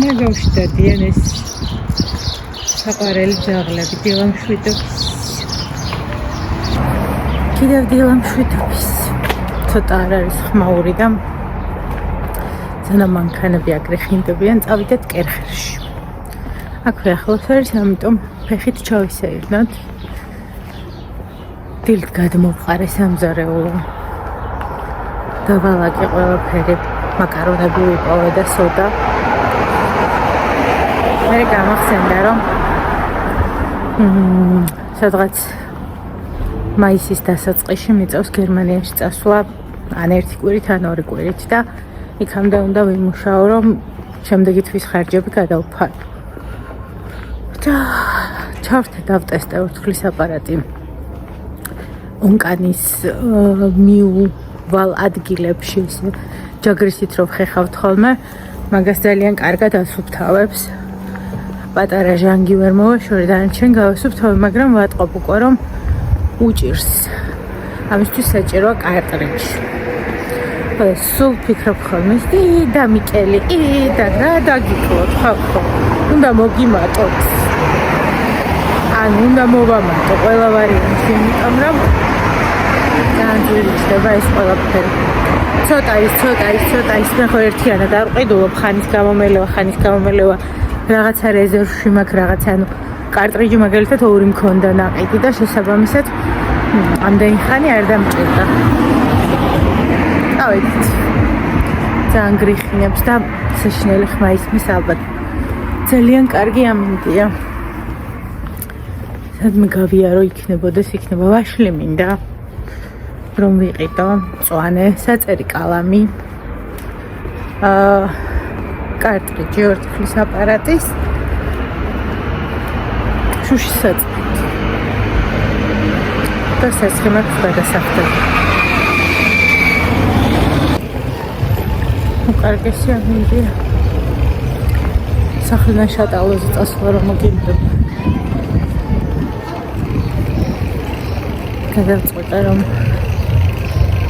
ნაგავშდადიან ეს საყარელი ძაღლები დილამშვიდობის. კიდევ დილამშვიდობის. ცოტა არ არის ხმაური და ზანა მანქანები აგრეხინდებიან, წავიდეთ კერხერში. აქვე ახლოს არის, ამიტომ ფეხით ჩავისეირნოთ. დილით გადმოვყარე სამზარეულო. დავალაგე ყველაფერი, მაკარონები ვიპოვე და სოდა. მე გამახსენდა, რომ სადღაც მაისის დასაწყისში მიწევს გერმანიაში წასვლა, ან ერთი კვირით, ან ორი კვირით და იქამდე უნდა ვიმუშაო, რომ შემდეგი თვის ხარჯები გადავფარო. და ჩავრთე დავტესტე ურთქლის აპარატი. ონკანის მიუვალ ადგილებში ჯაგრისით რომ ხეხავთ ხოლმე, მაგას ძალიან კარგად ასუფთავებს. პატარა ჟანგი ვერ მოვაშორე, დანარჩენ გავასუფთავებ, მაგრამ ვატყობ უკვე რომ უჭირს. ამისთვის საჭიროა კარტრიჯი. სულ ფიქრობ ხოლმე, და მიკელი, და რა დაგიკლოთ, ხო, უნდა მოგიმატოთ. ან უნდა მოვამატო ყველა ვარიანტი, იმიტომ რომ განძვირიჭდება ეს ყველაფერი. ცოტა ის მე ხო ერთიანად არ ვყიდულობ, ხანის გამომელევა, რაღაცა რეზერვში მაქვს რაღაცა, ანუ კარტრიჯი მაგალითად ორი მქონდა ნაყიდი და შესაბამისად ამდენი ხანი არ დამჭირდა. ავედით. ძალიან გრიხინებს და საშინელი ხმა ისმის ალბათ. ძალიან კარგი ამინდია. სადმე გავიარო იქნებოდეს, იქნება ვაშლი მინდა. რომ ვიყიდო მწვანე საწერი კალამი. კარტრიჯი ურთქლის აპარატის. შუშის საწერი. და სასხი მაქვს გადასახდები. უკარგესი ამინდია. სახლიდან შატალოზე წასვლა რომ მოგიმდება. გადავწყვეტე რომ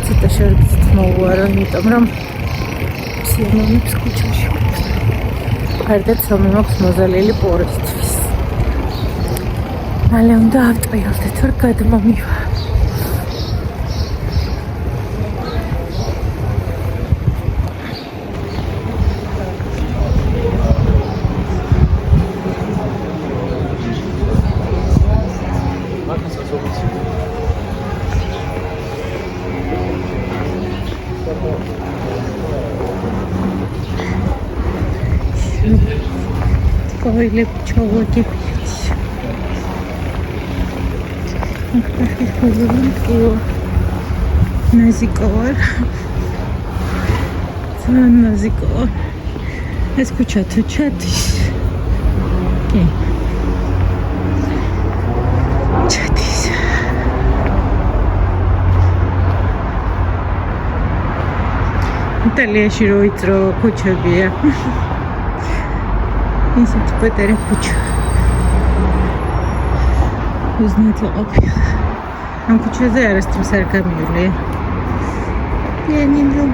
ცოტა შორებით მოვუარო, იმიტომ რომ სიამოვნებს ქუჩაში. გარდაც რომ მაქვს მოზალილი პორისთვის. მალე უნდა ავტრიალდეთ, რომ გადმომივა. Койлеп чолоки пить. Ах, хозяйка. Назикор. Сан назикор. Escuchate, chatis. ¿Qué? Chatis. იტალიაში რო ვიწრო ქუჩებია. ისეთი პატარა ქუჩა. უზნეწილ ყოფია. ამ ქუჩაზე არასდროს არ გამივლია. პიანინო.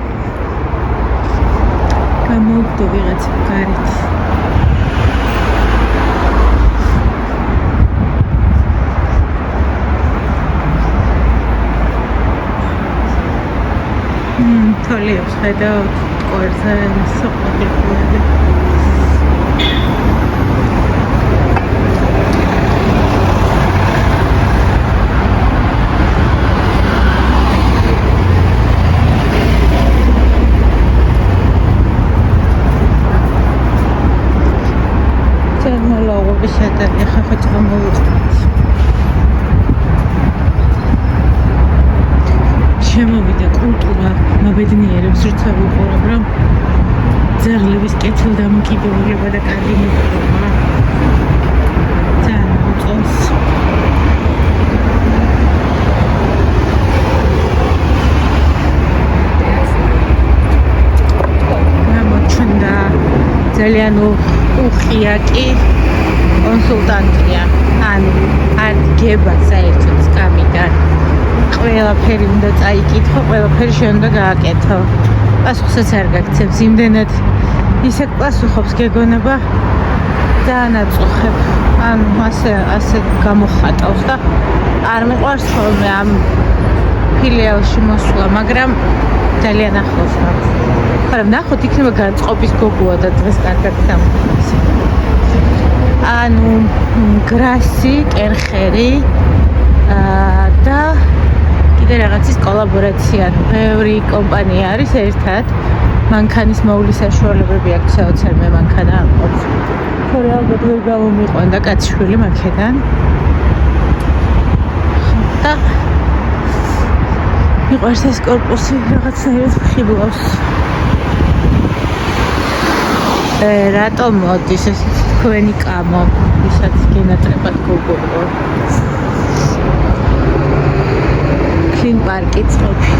გამოვდო ვიღაცა გარეთ. თოლიებს ხედავთ კვერზე სოყოლიები. წერმოლოღები შეტანი ხახო წამოვიხდით. შემოვიდა კულტურა მაბედნიერებს როცა ვუყურებ რომ ძაღლების კეთილდამოკიდებულება და კარგი მიყრობა ძალიან უწევს. გამოჩნდა ძალიან უხიაკი კონსულტანტია, ანუ ადგება საერთოდ სკამიდან. ყველაფერი უნდა წაიკითხო, ყველაფერი შენ უნდა გააკეთო. პასუხსაც არ გაგცემს იმდენად ისე პასუხობს გეგონება ძალიან აწუხებ ანუ ასე გამოხატავს და არ მიყვარს ხოლმე ამ ფილიალში მოსვლა მაგრამ ძალიან ახლოს მაქვს მაგრამ ნახოთ იქნება განწყობის გოგოა და დღეს კარგად დამხობს ანუ გრასი კერხერი და კიდე რაღაცის კოლაბორაცია ბევრი კომპანია არის ერთად მანქანის მოვლის საშუალებები აქვს საოცარ მე მანქანა ამყოფს თორე ალბათ ვერ გამომიყვანდა კაცშვილი მაქედან და მიყვარს ეს კორპუსი რაღაცნაირად ხიბლავს რატომ მოდის ეს თქვენი კამო ისაც გენატრებად გოგოყო კლინ პარკი წოფი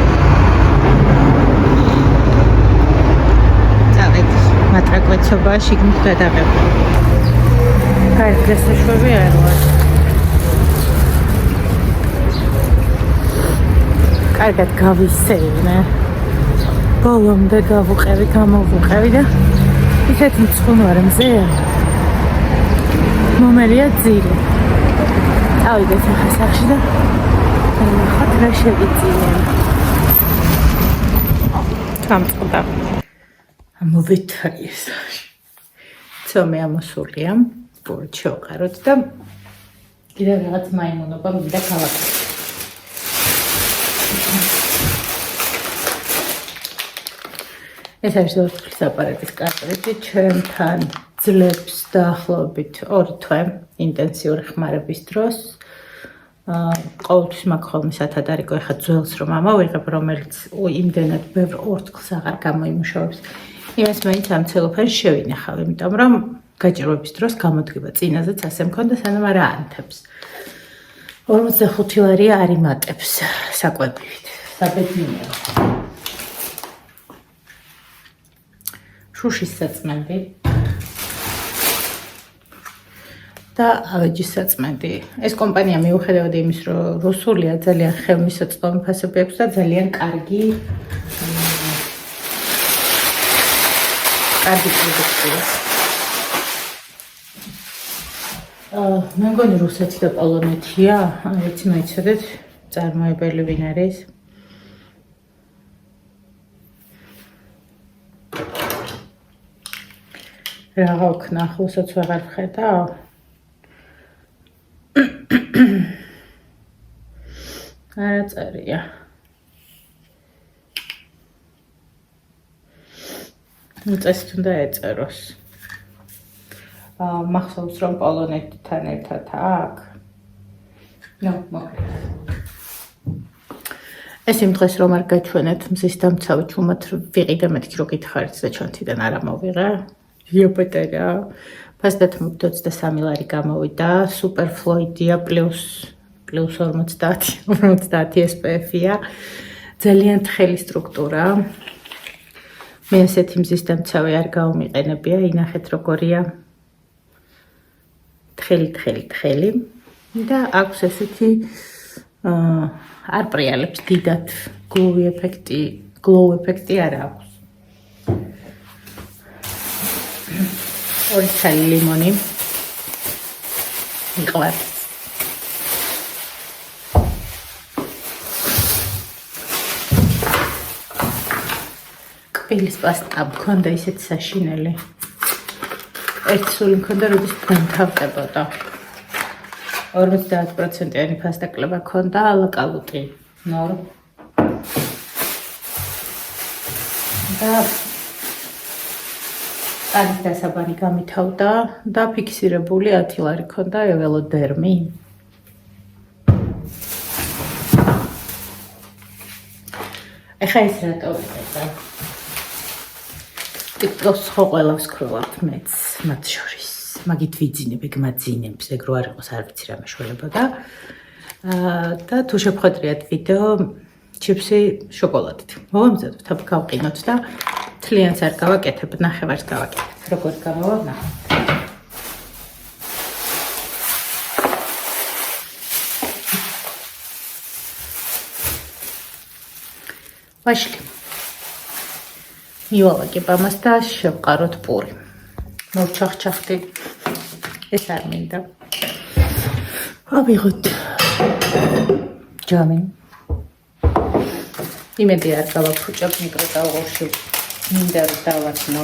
წავედ მატრაკვეცობა შიგნით გადაღება კარგი გასაშვები არ ვარ კარგად გავისეირნე ბოლომდე გავუყევი გამოვუყევი და ისეთი მწვანვარ მზეა მომელია ძილი წავიდეთ ახლა სახში და ნახოთ რა შევიწინე გამწყდა მოვიթარი სახში ცომე ამოსულია ბორჩ შევყაროთ და კიდე რაღაც მაიმუნობა მინდა ქალაქში ეს არის ორთქლის აპარატის კარტრიჯი ჩემთან ძლებს დაახლოებით 2 თვე ინტენსიური ხმარების დროს ყოველთვის მაქვს ხოლმე სათადარიგო ეხლა ძველს რომ ამავიღებ რომელიც იმდენად ბევრ ორთქლს აღარ გამოიმუშავებს იმას მაინც ამ ცელოფანს შევინახავ იმიტომ რომ გაჭირვების დროს გამოდგება წინაზეც ასე მქონდა სანამ არ აანთებს 45 ლარი არ იმატებს საკვებივით საბედნიერო შუშის საწმენდი და ავეჯის საწმენდი. ეს კომპანია მიუხედავად იმის, რომ რუსულია ძალიან ხელმისაწვდომი ფასები აქვს და ძალიან კარგი პროდუქტია. მე მგონი რუსეთი და პოლონეთია, ვიცი მოიცოდეთ წარმოებელი ვინ არის. რა ვქნა ახალსაც ვეღარ ვხედავ. არა წერია. უწესით უნდა ეწეროს. მახსოვს რომ პოლონეთთან ერთად აქ. ეს იმ დღეს რომ არ გაჩვენეთ მზის დამცავი ჩუმად ვიყიდე მეთქი რო გითხარით და ჩვენთიდან არ ამოვიღე. იოპეტერა. ფასდათ 23 ლარი გამოვიდა, სუპერფლოიდია პლუს 50 SPF-ია. ძალიან თხელი სტრუქტურა. მე ესეთი მზის დამცავი არ გავმიყენებია, ინახეთ როგორია. თხელი და აქვს ესეთი არ პრიალებს დიდად glow ეფექტი არ აქვს. ორი ცალი ლიმონი მიყვარს. კბილის პასტა მქონდა ისეთ საშინელი. ერთი სული მქონდა, როდის დამთავრდებოდა. 50%-იანი პასტა კლება მქონდა, ალაკალუტი ნორ. და არის დასაბანი გამითავდა და ფიქსირებული 10 ლარი მქონდა ეველოდერმი. ეხა ეს რატო ვიყიდა? ტიკტოს ხო ყველას ვქროლავთ მეც მათ შორის. მაგით ვიძინებ, ეგ მაძინებს, ეგ რო არ იყოს არ ვიცი რა მეშველებოდა. და თუ შევხვედრიათ ვიდეო ჩიფსი შოკოლადით. მოვამზადოთ, აბა გავყინოთ და თლიანს არ გავაკეთებ, ნახევარს გავაკეთებ. როგორ გამოვა ნახოთ. ვაშლი. ივალაკებ ამას და შევყაროთ პური. მოვჩახჩახდი. ეს არ მინდა. ავიღოთ ჯამი. იმედი არ გავაფუჭებ მიკროტალღოში. მინდა რომ დავაცნო.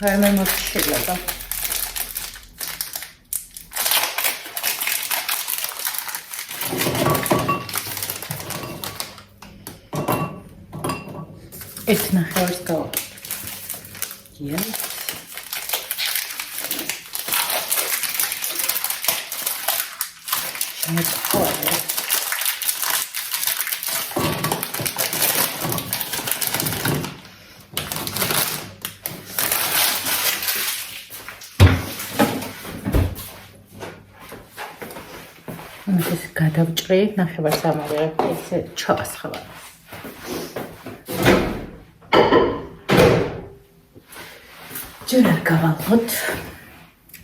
აი მე მოშილება. ეს ნახევარს გავაკეთებ. Yes. შემოწყვეტ. ეს გადავჭრი ნახევარს ამოვიღებ ესე ჩავასხვა. ჯერ არ გავალღოთ.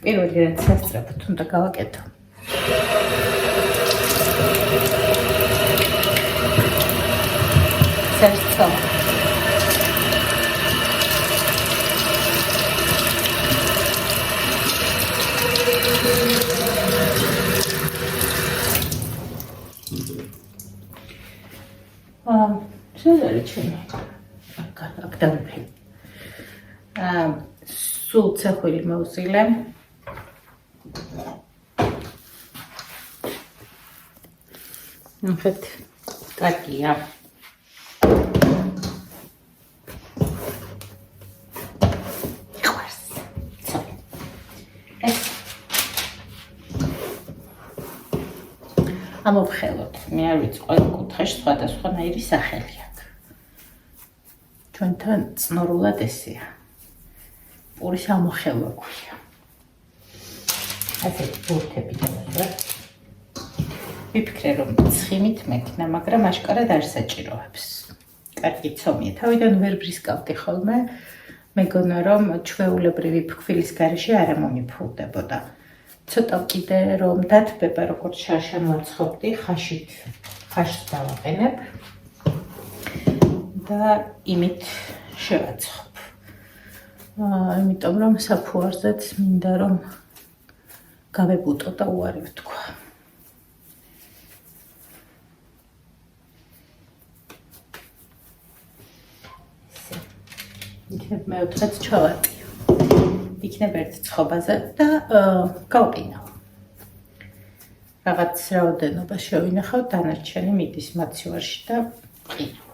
პირველი რაც სასწრაფოდ უნდა გავაკეთო. სერცო. შეიძლება ჩემი. აქ დავიფე. სულ ცეხვილი მოვსილე. ნახეთ, კარგია. ხარს. ამოვხელოთ. მე არ ვიცი, ყველა კუთხეში სხვადასხვანაირი სახელი აქვს. ჩვენთან წნორულად ესეა. პურის ამოხელვა გვია. ასე ბურთები დავაყრა. ვიფიქრე რომ ცხიმით მექნა, მაგრამ აშკარად არ საჭიროებს. კარგი ცომია. თავიდან ვერ ბრისკავდი ხოლმე. მეგონა რომ ჩვეულებრივი ფქვილის გარეშე არ მომიფულდებოდა. ცოტა კიდე რომ დათბება როგორც შარშან ვაცხობდი, ხაშს დავაყენებ და იმით შევაცხობ. იმიტომ რომ საფუარზეც მინდა რომ გავებუტო და უარი ვთქვა. იქნებ მეოთხედს ჩავატიო. იქნებ ერთ ცხობაზე და გავყინავ. რაღაც რაოდენობა შევინახავ, დანარჩენი მიდის მაცივარში და ყინავ.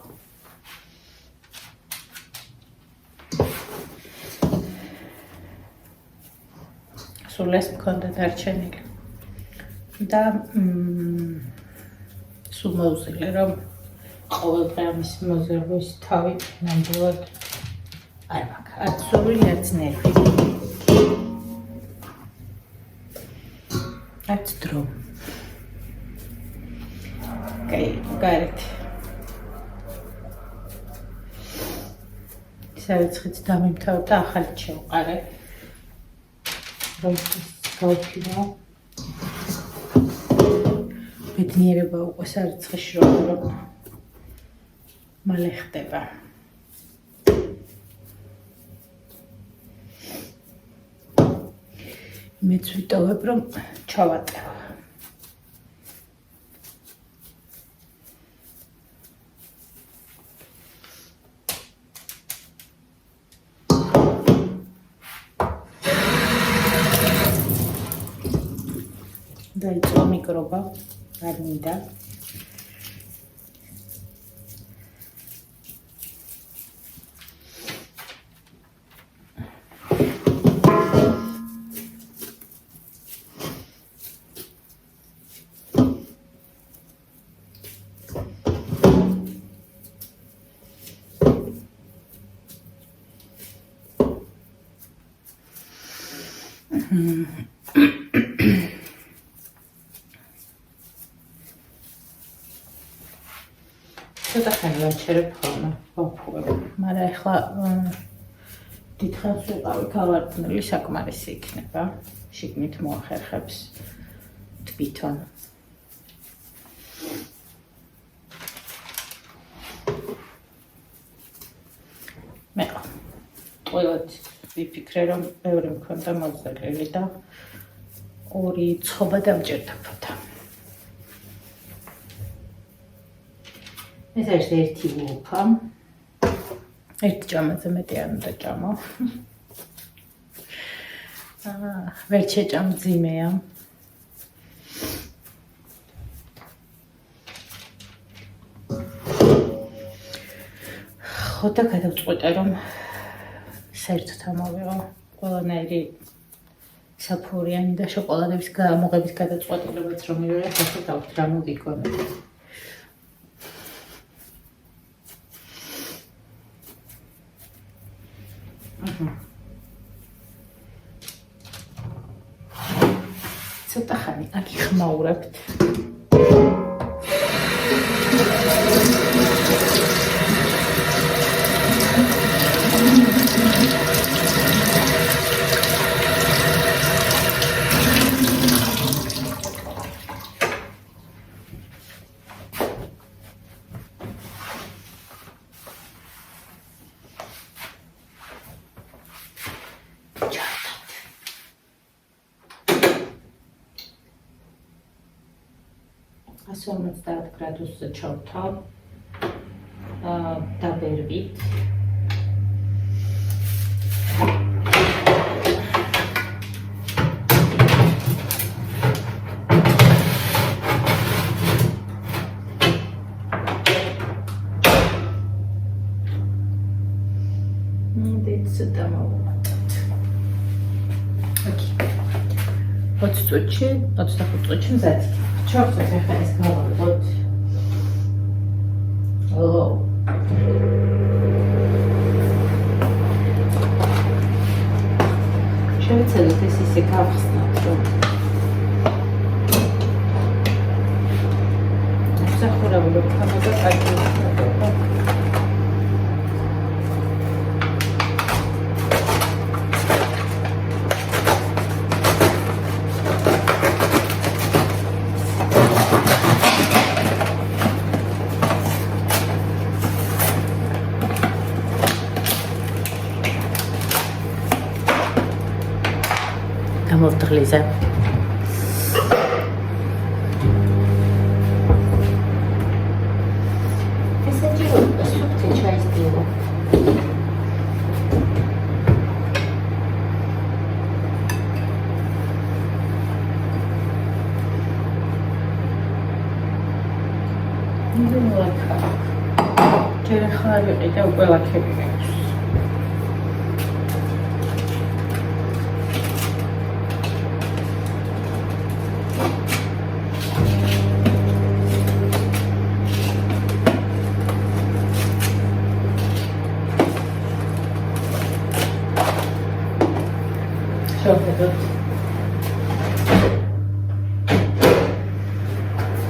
სულ ეს მქონდა დარჩენილი. და სულ მოვზილე რომ ყოველდღე ამის მოზერვის თავი ნამდვილად არ მაქვს. არც სული, არც ნერვი. არც დრო. გარეთ. სარიცხით დამიმთავრ და ახალი შევყარე. რომ გავფიქრა. ბედნიერება უკვე სარიცხში რომ მალე ხდება. მეც ვიტოვებ რომ ჩავატევ. დაიწყო მიკრობა, არ მინდა. ცოტა ხანი ვაჩერებ ხოლმე, ვაფუებ. მაგრამ ახლა დიდხანს ვიყავი გავარდნილი საკმარისი იქნება. შიგნით მოახერხებს თვითონ. მე ყველად ვიფიქრე, რომ ბევრი მქონდა მოძღვრილი და ორი ცხობა დამჭერდა ფოთა. ეს არის ერთი ლუფა. ერთი ჭამაზე მეტი არ უნდა ჭამო. ვერ შეჭამ ძიმეა. ხოდა გადავწყვიტე, რომ საერთოდ ამოვიღო ყველანაირი საფურიანი და შოკოლადების გამოღების გადაწყვეტილებაც რომ მივიღე, ახლა დავთ რა მოგიგონებთ. ცოტა ხანი აქ ხმაურებთ. გრადუსზე ჩავთავ დაბერვით. ცოტა მოვუმატებთ. ოკეი. 20 წუთში, 25 წუთში მზად. ჩავხსნით ახლა ეს გავარდოთ. შევეცადოთ ეს ისე გავხსნათ, რომ სახურავი რომ თამაზე კარგი იქნება. გამოვთხრიზე. ესე ჯერ სუფთი ჩაის დილა. ჯერ ახლა ვიყიდე და უკვე ლაქები მექვს.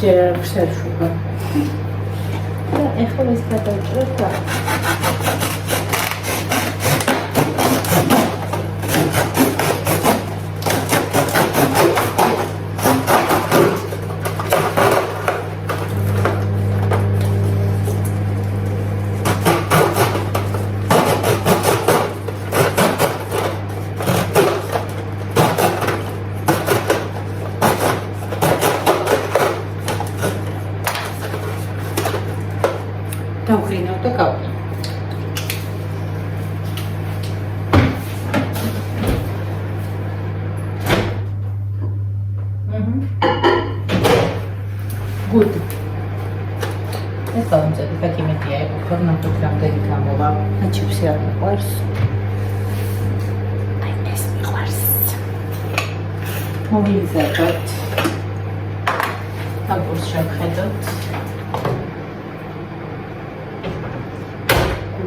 ჯერ შეშულა. და ეხლა ეს გადავჭრეთ და დავხრინავ და გავყიდე. Good. ეს გამომწევი ფაკიმეტია იყო, ფორმატით რამდენი გამოვა. აჩიფსი არ მიყვარს. აი ეს მიყვარს. მოვიზარდოთ. აგურს შევხედოთ.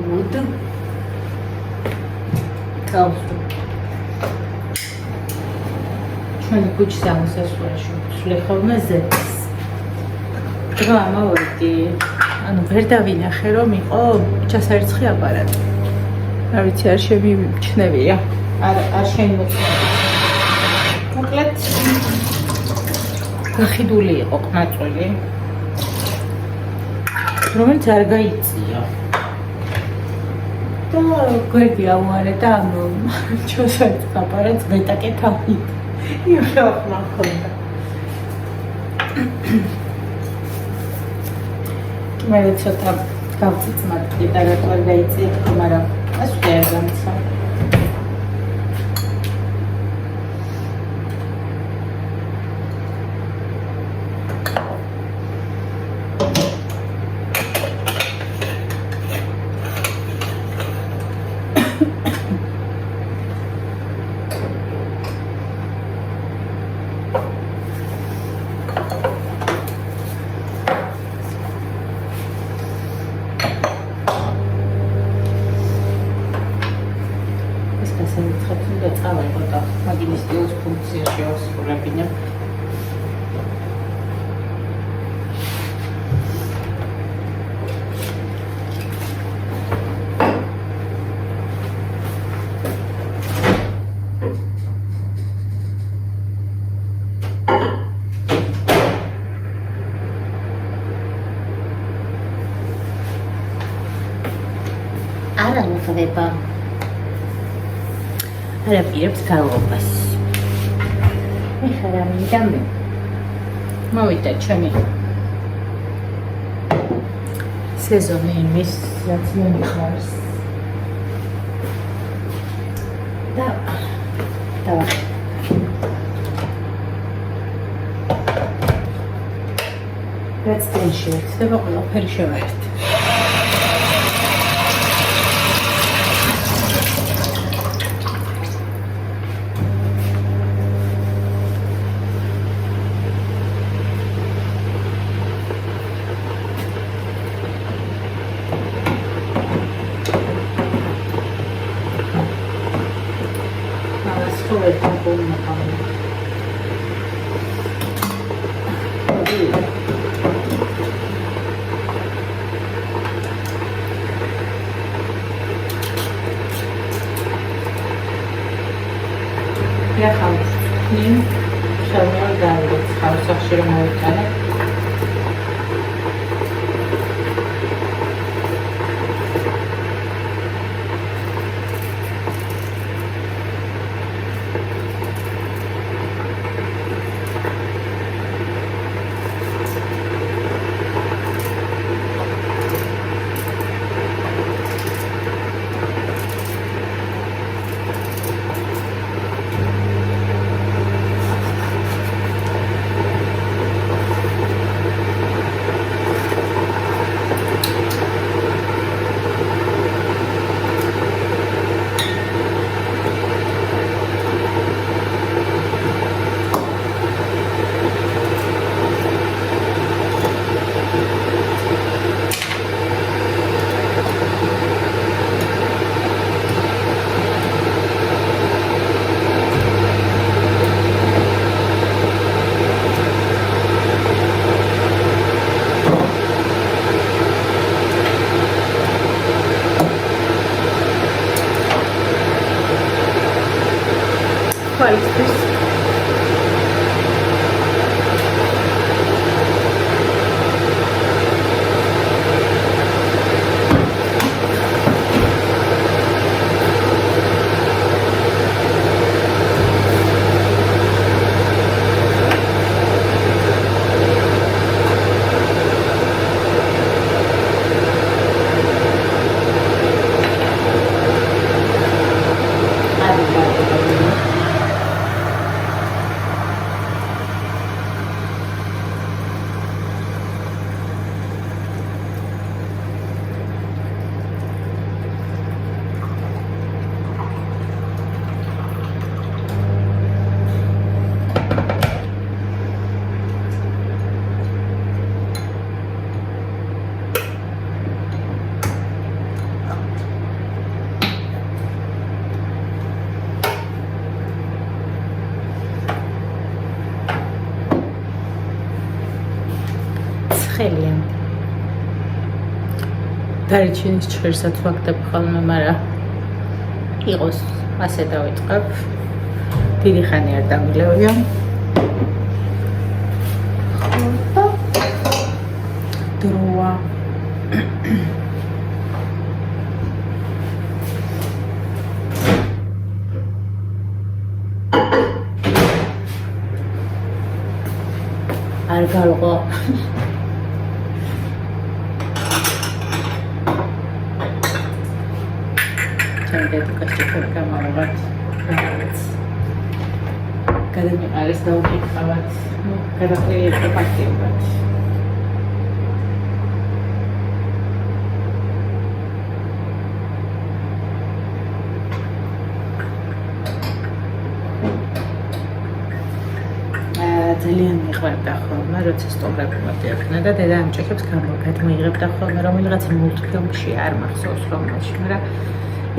Good. გავსვი. ჩვენი კუჩის ამოსასვლელში ვცვლი ხოლმე ზეთს. რა ამოვედი. ანუ ვერ დავინახე რომ იყო ჩასარიცხი აპარატი. არ ვიცი არ შემიმჩნევია. არ შემოწმე. მოკლედ გახიდული იყო ყმაწვილი, რომელიც არ გაიწია. და გვერდი ავუარე და ამ ჩოსად გაპარაც მეტაკეთავი. იუხმა ხონდა. მე ცოტა გავწიწმად და რა გაიწია თქო, მაგრამ ეს ვერ გამცა. არა მოხდება. არა პირებს გალობას. ეხლა მინდა მე. მოვიდა ჩემი სეზონი იმის, რაც მე მიხარს. და რაც ტენში ხდება, ყველაფერი შევაერთე. Я хаос. Ним шалмал давит. Хаосах широмой тане. ხელია. დარიჩინის ჭირსაც ვაგდებ ხოლმე, მაგრამ იყოს ასე დავიწყებ. დიდი ხანი არ დამილევია. დროა. არ galqo. Dedukasi perkamarat. Kadang harus tahu kawat. Kadang ini pakai buat. ძალიან მიყვარდა ხოლმე, როცა სტოპრებად ექნა და დედა ამჭიქებს გამოიგებდა ხოლმე, რომელიღაც მულტფილმში არ მახსოვს რომელში, მაგრამ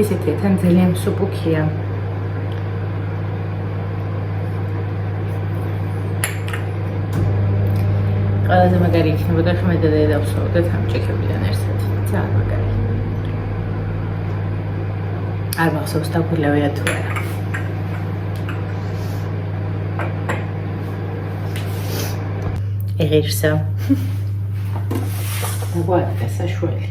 ისეთი თან ძალიან სუპუქია. ყველაზე მაგარი იქნებოდა ხმე და დედა ვსვავდეთ ამჭიქებიდან ერთად. ძალიან მაგარი. არ მახსოვს დაგვილევია თუ არა. Eğirse. Bu arada şöyle.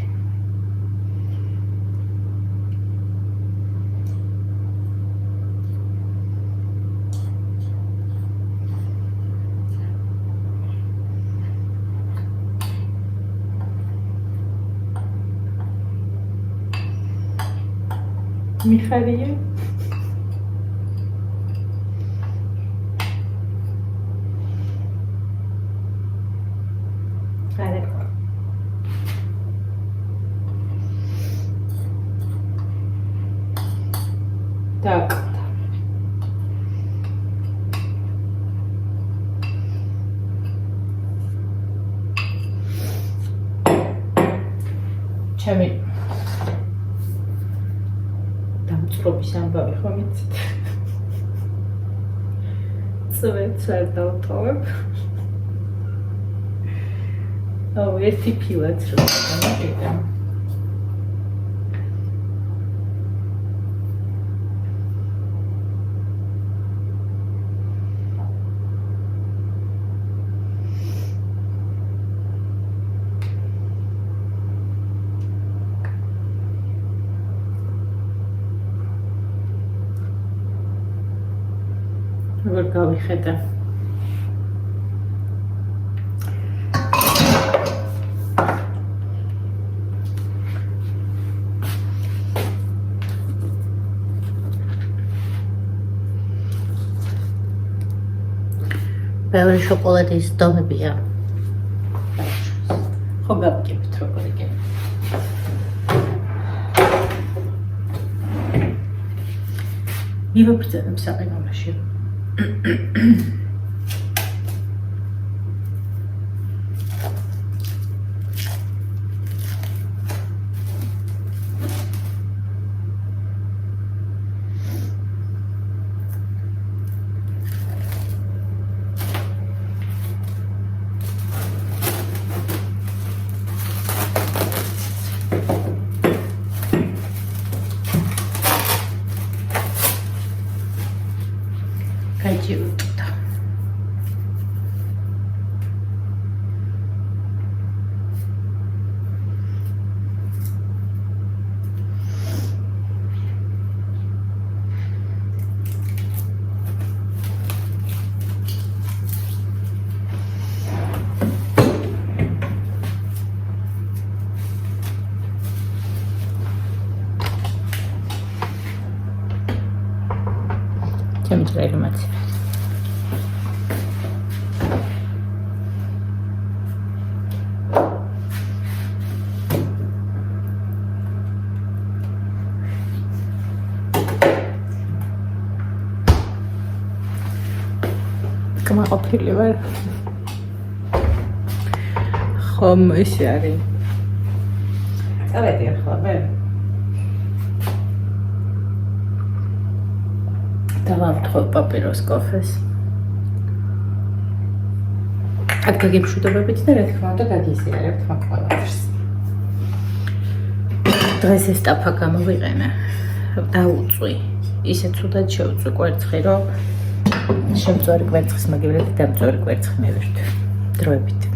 Mikhail. Так. ჩემი დამწრობის ამბავი ხომ იცით? წვეთს არ დავტოვებ. აუ, ერთი ფილაც რო გამიგდა. როგორ გავიხედა. ბევრი შოკოლადის დომებია. ხო გავიგებთ როგორ იქნება. მივაბრძანებ საყინოში. Кайдиутта. Чем трелемать? კმაყოფილი ვარ. ხომ ისე არის. წავედი ახლა მე. დავამთხო პაპიროს კოფეს. აქ გაგიფშვიდობებით და რა თქმა უნდა გაგიზიარებთ მაგ ყველაფერს. დღეს ეს ტაფა გამოვიყენე. დაუწვი. ისე ცუდად შევწვი კვერცხი, რომ შემწვარი კვერცხის მაგივრად დამწვარი კვერცხი მევირთვი დროებით.